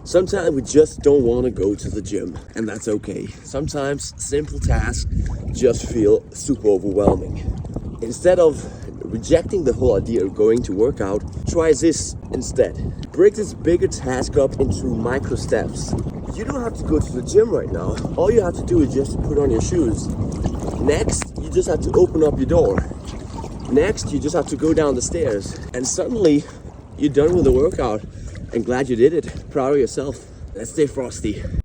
Sometimes we just don't want to go to the gym, and that's okay. Sometimes simple tasks just feel super overwhelming. Instead of rejecting the whole idea of going to work out, try this instead. Break this bigger task up into micro steps. You don't have to go to the gym right now. All you have to do is just put on your shoes. Next, you just have to open up your door. Next, you just have to go down the stairs. And suddenly, you're done with the workout. And glad you did it. Proud of yourself. Let's stay frosty.